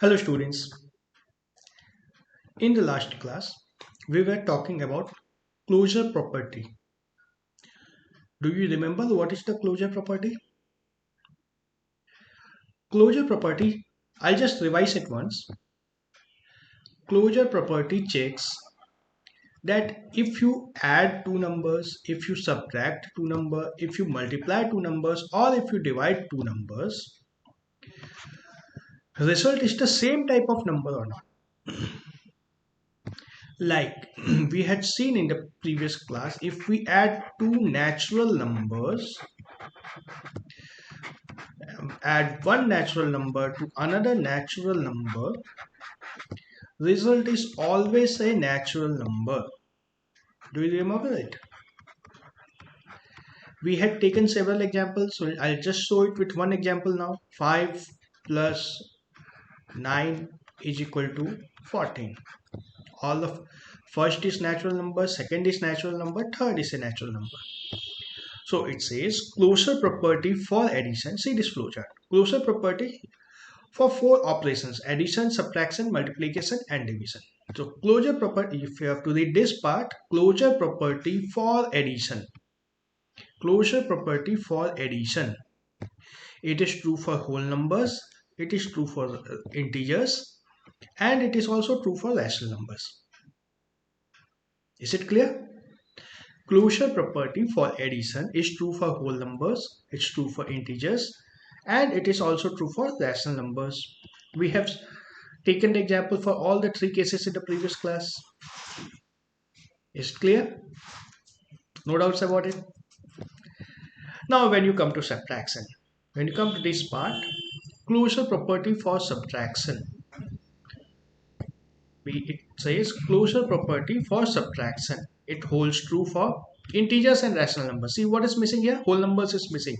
Hello students, in the last class we were talking about closure property. Do you remember what is the closure property? Closure property, I'll just revise it once. Closure property checks that if you add two numbers, if you subtract two numbers, if you multiply two numbers or if you divide two numbers, result is the same type of number or not. Like we had seen in the previous class, if we add two natural numbers, add one natural number to another natural number, result is always a natural number. Do you remember it? We had taken several examples, so I'll just show it with one example now. 5 plus 9 is equal to 14. All of first is natural number, second is natural number, third is a natural number. So it says closure property for addition. See this flowchart. Closure property for four operations: addition, subtraction, multiplication and division. So closure property, if you have to read this part, closure property for addition. Closure property for addition. It is true for whole numbers, it is true for integers, and it is also true for rational numbers. Is it clear? Closure property for addition is true for whole numbers, it's true for integers, and it is also true for rational numbers. We have taken the example for all the three cases in the previous class. Is it clear? No doubts about it. Now when you come to subtraction, when you come to this part, closure property for subtraction, it says closure property for subtraction. It holds true for integers and rational numbers. See what is missing here? Whole numbers is missing.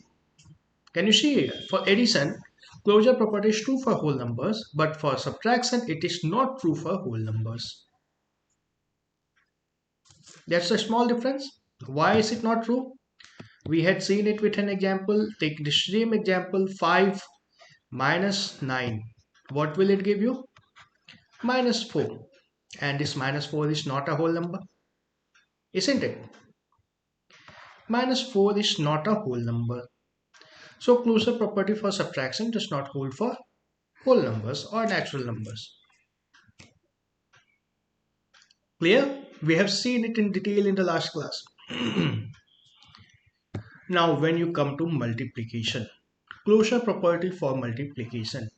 Can you see here? For addition, closure property is true for whole numbers, but for subtraction, it is not true for whole numbers. That's a small difference. Why is it not true? We had seen it with an example. Take the same example, 5 minus 9. What will it give you? Minus 4. And this minus 4 is not a whole number, isn't it? Minus 4 is not a whole number. So closure property for subtraction does not hold for whole numbers or natural numbers. Clear? We have seen it in detail in the last class. Now when you come to multiplication, closure property for multiplication,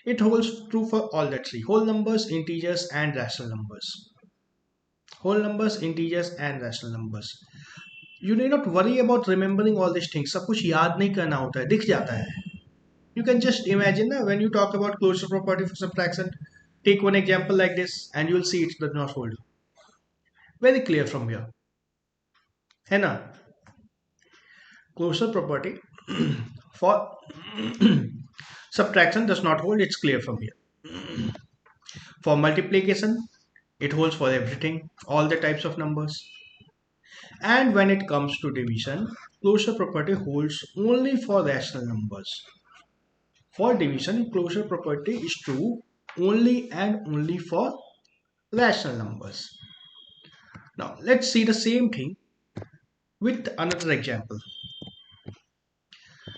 it holds true for all the three: whole numbers, integers and rational numbers. Whole numbers, integers and rational numbers. You need not worry about remembering all these things. सब कुछ याद नहीं करना होता है, दिख जाता है. You can just imagine when you talk about closure property for subtraction, take one example like this and you will see it does not hold. Very clear from here. है ना? Closure property for subtraction does not hold, it's clear from here. For multiplication, it holds for everything, all the types of numbers. And when it comes to division, closure property holds only for rational numbers. For division, closure property is true only and only for rational numbers. Now let's see the same thing with another example.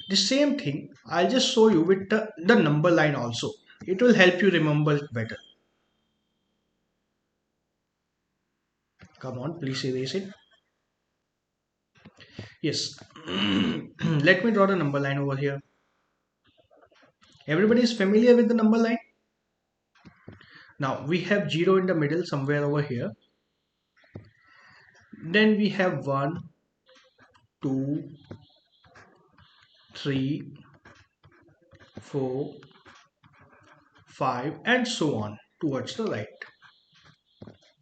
The same thing I'll just show you with the number line also. It will help you remember it better. Come on, please erase it. Yes. Let me draw the number line over here. Everybody is familiar with the number line? Now we have 0 in the middle somewhere over here. Then we have 1, 2, 3, 4, 5 and so on towards the right.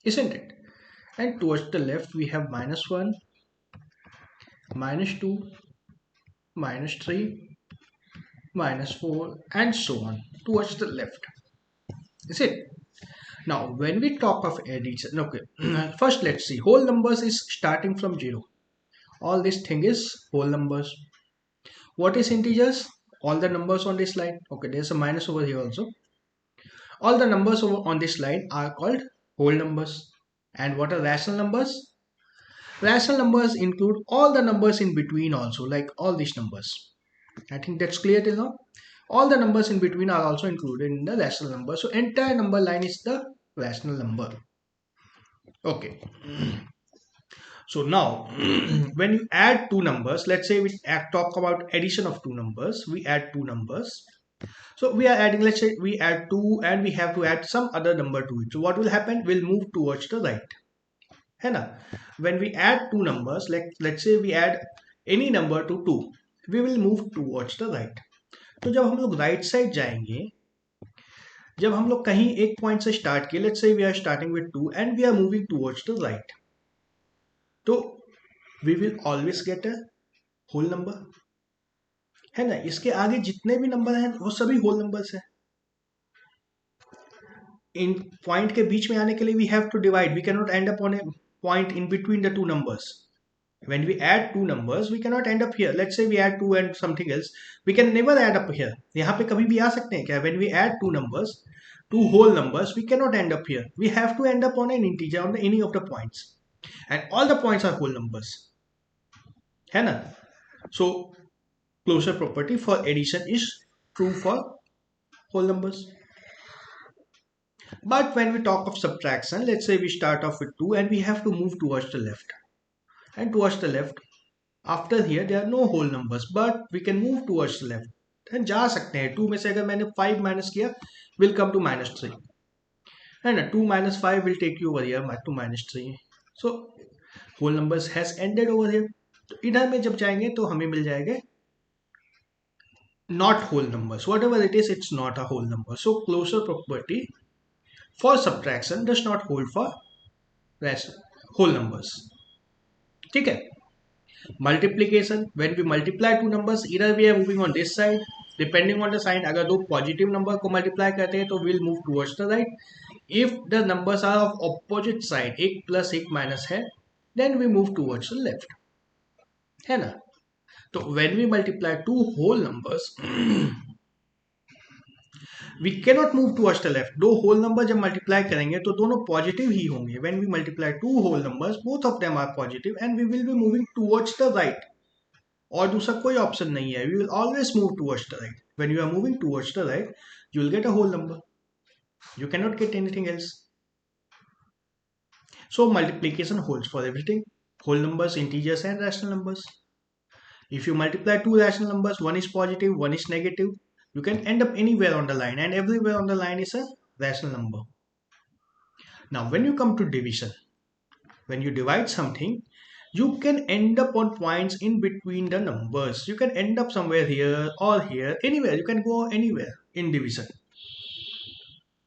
Isn't it? And towards the left we have -1, -2, -3, -4 and so on towards the left. Is it? Now when we talk of addition, okay, first let's see. Whole numbers is starting from 0. All this thing is whole numbers. What is integers? All the numbers on this line. Okay, there's a minus over here also. All the numbers on this line are called whole numbers. And what are rational numbers? Rational numbers include all the numbers in between also, like all these numbers. I think that's clear till now. All the numbers in between are also included in the rational number. So entire number line is the rational number. Okay. So now, when you add two numbers, let's say talk about addition of two numbers. We add two numbers. So we are adding, let's say we add 2 and we have to add some other number to it. So what will happen? We'll move towards the right. है ना? When we add two numbers, like let's say we add any number to 2, we will move towards the right. तो जब हम लोग right side जाएंगे, जब हम लोग कहीं एक पॉइंट से स्टार्ट किए, let's say we are starting with 2 and we are moving towards the right, तो we will always get a whole number, है ना? इसके आगे जितने भी नंबर हैं वो सभी होल नंबर्स हैं. इन पॉइंट के बीच में आने के लिए we have to divide. We can not end up on a point in between the two numbers. When we add two numbers, we cannot end up here. Let's say we add 2 and something else. We can never add up here. यहाँ पे कभी भी आ सकते हैं क्या? When we add two numbers, two whole numbers, we cannot end up here. We have to end up on an integer on any of the points. And all the points are whole numbers. है ना? So, closure property for addition is true for whole numbers. But when we talk of subtraction, let's say we start off with 2 and we have to move towards the left. And towards the left, after here there are no whole numbers, but we can move towards the left and जा सकते हैं. 2 में से अगर मैंने 5 minus किया, will come to -3, है ना? 2 minus 5 will take you over here to -3. So whole numbers has ended over here. तो इधर में जब जाएंगे तो हमें मिल जाएंगे not whole numbers. Whatever it is, it's not a whole number. So closure property for subtraction does not hold for whole numbers. ठीक है? Multiplication, when we multiply two numbers, either we are moving on this side, depending on the sign. अगर दो positive number को multiply करते हैं तो we'll move towards the right. If the numbers are of opposite side, एक plus एक minus है, then we move towards the left, है ना? तो when we multiply two whole numbers, we cannot move towards the left. दो whole number जब multiply करेंगे तो दोनों positive ही होंगे. When we multiply two whole numbers, both of them are positive and we will be moving towards the right. और दूसरा कोई option नहीं है. We will always move towards the right. When you are moving towards the right, you will get a whole number. You cannot get anything else. So multiplication holds for everything. Whole numbers, integers and rational numbers. If you multiply two rational numbers, one is positive, one is negative, you can end up anywhere on the line, and everywhere on the line is a rational number. Now when you come to division, when you divide something, you can end up on points in between the numbers. You can end up somewhere here or here, anywhere. You can go anywhere in division.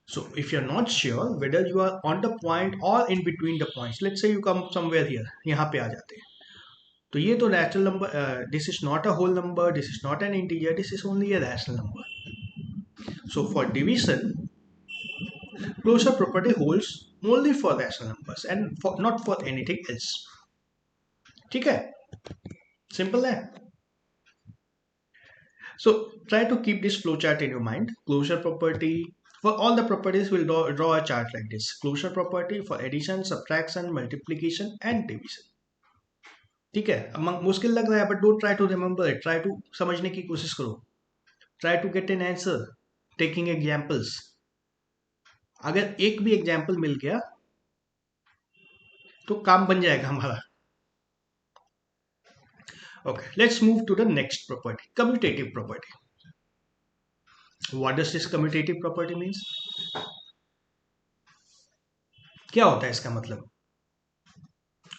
So if you're not sure whether you are on the point or in between the points, let's say you come somewhere here, यहाँ पे आ जाते हैं, तो ये तो rational number, this is not a whole number, this is not an integer, this is only a rational number. So for division, closure property holds only for rational numbers and not for anything else. ठीक है? Simple है? So try to keep this flowchart in your mind. Closure property for all the properties, we'll draw a chart like this. Closure property for addition, subtraction, multiplication and division. ठीक है? मुश्किल लग रहा है, but don't try to remember it. Try to समझने की कोशिश करो. Try to get an answer taking examples. अगर एक भी एग्जाम्पल मिल गया तो काम बन जाएगा हमारा. Okay, let's move to the next property, commutative property. What does this commutative property means? क्या होता है इसका मतलब?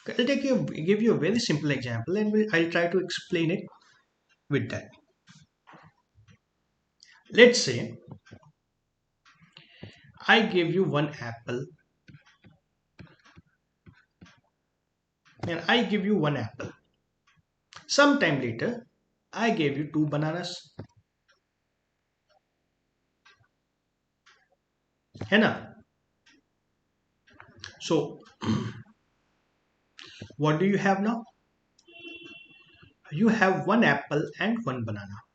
I'll give you a very simple example and I'll try to explain it with that. Let's say I give you one apple and I give you one apple. Sometime later, I gave you two bananas. है ना? So, what do you have now? You have one apple and one banana.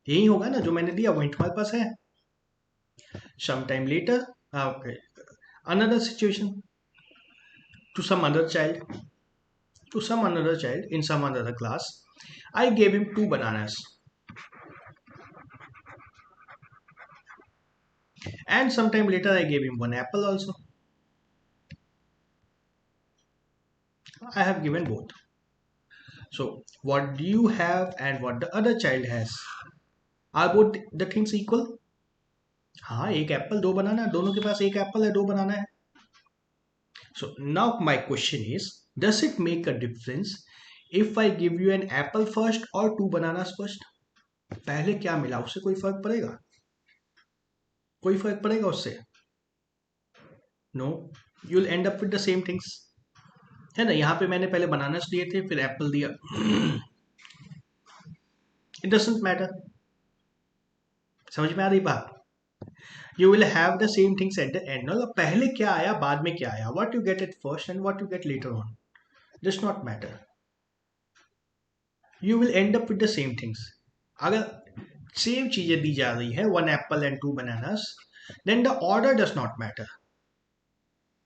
यही होगा ना जो मैंने दिया, वही तुम्हारे पास है. Sometime later, okay, another situation, to some other child, in some another class, I gave him 2 bananas, and sometime later I gave him 1 apple also. I have given both. So what do you have and what the other child has? Are both the things equal? हाँ, एक Apple 2 बनाना, दोनों के पास एक Apple है, 2 बनाना है. So now my question is, does it make a difference if I give you an apple first or 2 bananas first? पहले क्या मिला उससे कोई फर्क पड़ेगा? कोई फर्क पड़ेगा उससे? No, you'll end up with the same things. है ना, यहाँ पे मैंने पहले बनानास दिए थे, फिर एप्पल दिया. It doesn't matter. समझ में आ रही बात? You will have the same things at the end. मतलब पहले क्या आया, बाद में क्या आया, what you get at first and what you get later on does not matter. You will end up with the same things. अगर same चीजें दी जा रही है, 1 apple and 2 bananas, then the order does not matter.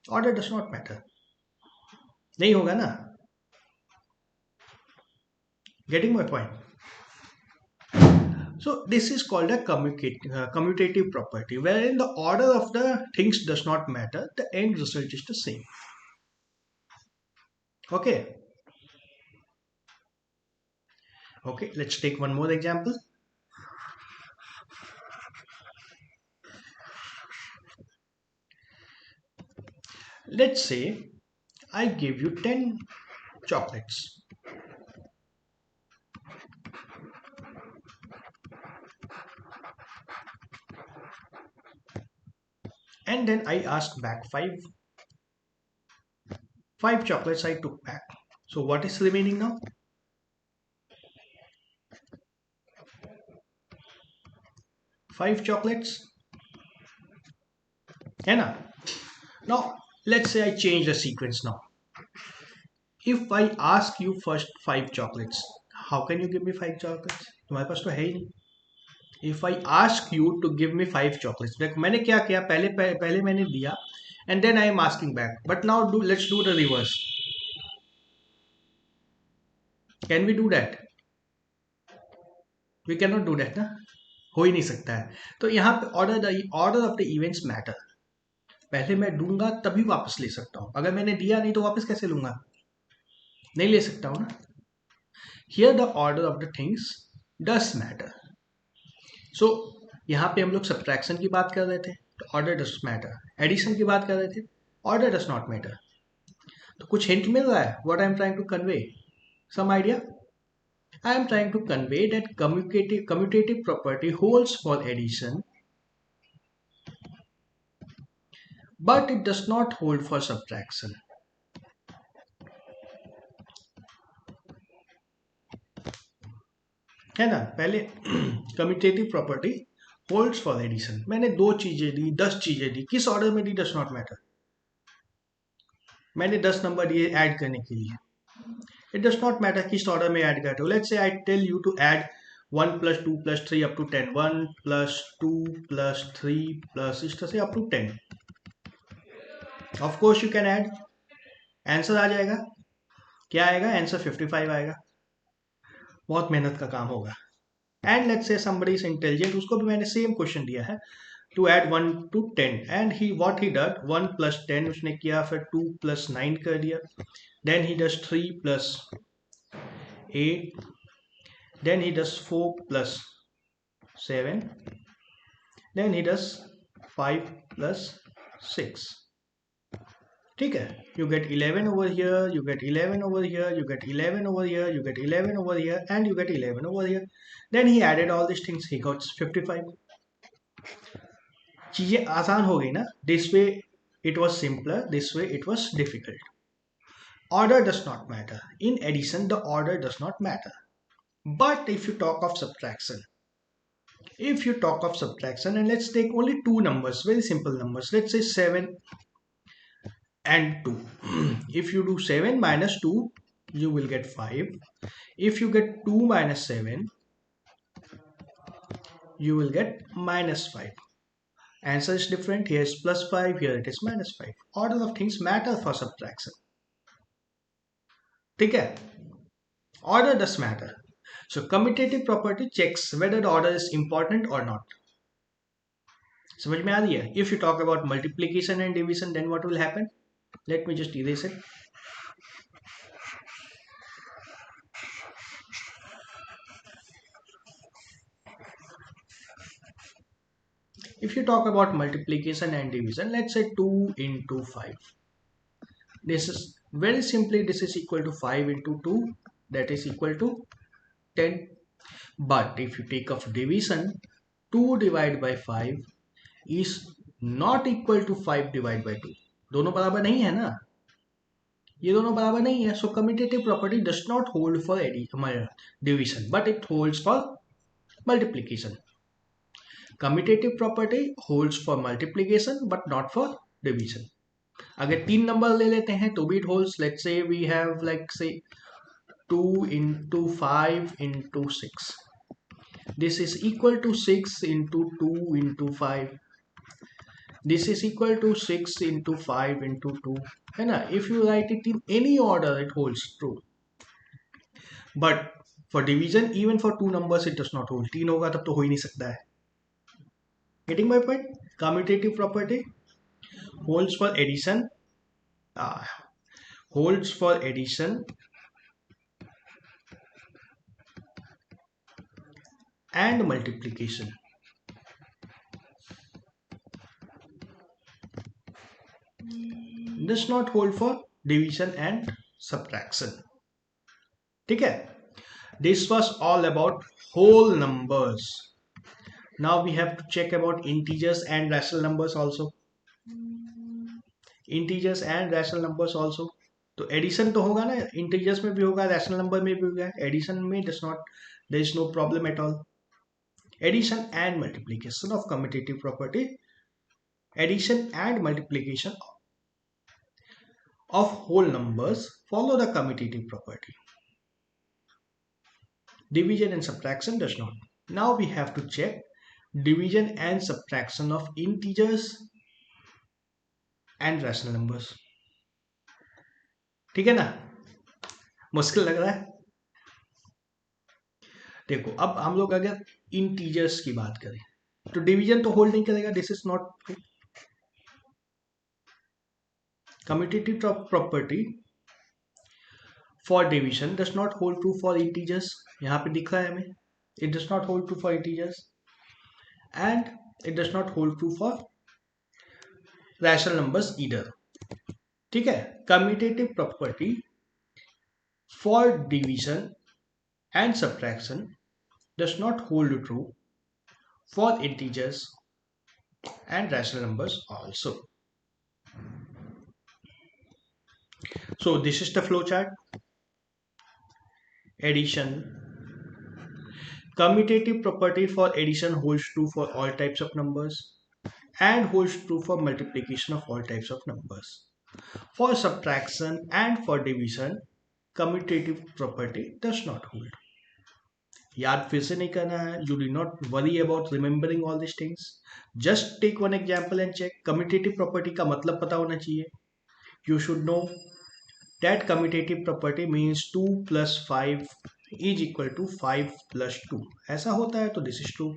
Order does not matter. नहीं होगा ना? Getting my point? So this is called a commutative property, wherein the order of the things does not matter. The end result is the same. Okay. Okay. Let's take one more example. Let's say I give you 10 chocolates. And then I asked back 5 chocolates I took back. So what is remaining now? 5 chocolates. है ना? Now let's say I change the sequence now. If I ask you first 5 chocolates, how can you give me 5 chocolates? तुम्हारे पास तो है ही नहीं. If I ask you to give me 5 chocolates, देखो मैंने क्या किया, पहले मैंने दिया, and then I am asking back. But now let's do the reverse. Can we do that? We cannot do that ना, हो ही नहीं सकता है. तो यहाँ पे order of the events matter. पहले मैं दूंगा तभी वापस ले सकता हूँ. अगर मैंने दिया नहीं तो वापस कैसे लूंगा? नहीं ले सकता हूँ ना. Here the order of the things does matter. So यहाँ पे हम लोग सब्ट्रैक्शन की बात कर रहे थे, तो ऑर्डर डज मैटर. एडिशन की बात कर रहे थे, ऑर्डर डज नॉट मैटर. तो कुछ हिंट मिल रहा है what I am trying to convey? Some idea? I am trying to convey that commutative property holds for addition, but it does not hold for subtraction. है ना, पहले commutative property holds for addition. मैंने 2 चीजें दी, 10 चीजें दी, किस order में दी does not matter. मैंने 10 number दिए ऐड करने के लिए, it does not matter किस ऑर्डर में ऐड करते हो. Let's say I tell you to add 1 plus 2 plus 3 up to 10, 1 plus 2 plus 3 plus इस तरह से up to 10. Of course you can add. Answer आ जाएगा. क्या आएगा? आंसर 55 आएगा. बहुत मेहनत का काम होगा. And let's say somebody is intelligent, उसको भी मैंने सेम क्वेश्चन दिया है to add 1 to 10, and what he did, 1 plus 10 उसने किया, फिर 2 plus 9 कर दिया, then he does 3 plus 8, then he does 4 plus 7, then he does 5 plus 6. ठीक है, you get 11 over here, you get 11 over here, you get 11 over here, you get 11 over here, and you get 11 over here. Then he added all these things, he got 55. चीजें आसान हो गई ना. This way it was simpler, this way it was difficult. Order does not matter. In addition, the order does not matter. But if you talk of subtraction, and let's take only 2 numbers, very simple numbers, let's say 7 and 2. If you do 7 minus 2, you will get 5. If you get 2 minus 7, you will get minus 5. Answer is different. Here is +5, here it is -5. Order of things matter for subtraction. ठीक है? Order does matter. So commutative property checks whether the order is important or not. समझ में आ रही है? If you talk about multiplication and division, then what will happen? Let me just erase it. If you talk about multiplication and division, let's say 2 into 5. This is very simply, this is equal to 5 into 2, that is equal to 10. But if you take of division, 2 divided by 5 is not equal to 5 divided by 2. दोनों बराबर नहीं है ना, ये दोनों बराबर नहीं है. So commutative property does not hold for division, but it holds for multiplication. Commutative property holds for multiplication but not for division. अगर 3 नंबर ले लेते हैं तो भी it holds. Let's say we have like say 2 into 5 into 6. This is equal to 6 into 2 into 5. This is equal to 6 into 5 into 2. है ना? If you write it in any order, it holds true. But for division, even for 2 numbers, it does not hold. 3 होगा तब तो हो ही नहीं सकता है. Getting my point? Commutative property holds for addition. Holds for addition and multiplication. Does not hold for division and subtraction. ठीक है? This was all about whole numbers. Now we have to check about integers and rational numbers also. Integers and rational numbers also. तो addition तो होगा ना, integers में भी होगा, rational number में भी होगा. एडिशन में there is no problem at all. Addition and multiplication of commutative property. Addition and multiplication of whole numbers follow the commutative property. Division and subtraction does not. Now we have to check division and subtraction of integers and rational numbers. ठीक है ना? मुश्किल लग रहा है. देखो, अब हम लोग अगर इंटीजर्स की बात करें तो डिवीजन तो होल्ड नहीं करेगा. This is not commutative property for division does not hold true for integers. यहाँ पे दिख रहा है हमें. It does not hold true for integers and it does not hold true for rational numbers either. ठीक है? Commutative property for division and subtraction does not hold true for integers and rational numbers also. So this is the flow chart. Addition. Commutative property for addition holds true for all types of numbers and holds true for multiplication of all types of numbers. For subtraction and for division, commutative property does not hold. याद फिर से नहीं करना है. You do not worry about remembering all these things. Just take one example and check. Commutative property का मतलब पता होना चाहिए. You should know that commutative property means 2 plus 5 is equal to 5 plus 2. ऐसा होता है तो this is true.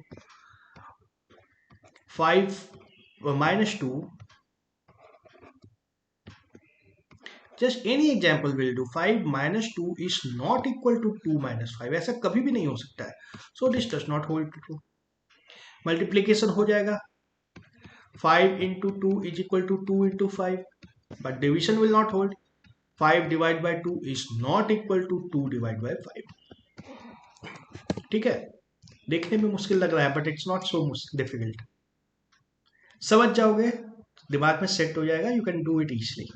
5 minus 2, just any example will do. 5 minus 2 is not equal to 2 minus 5. ऐसा कभी भी नहीं हो सकता है. So this does not hold true. Multiplication हो जाएगा. 5 into 2 is equal to 2 into 5. But division will not hold. 5 divided by 2 is not equal to 2 divided by 5. ठीक है? देखने में मुश्किल लग रहा है but it's not so difficult. समझ जाओगे, दिमाग में सेट हो जाएगा. You can do it easily.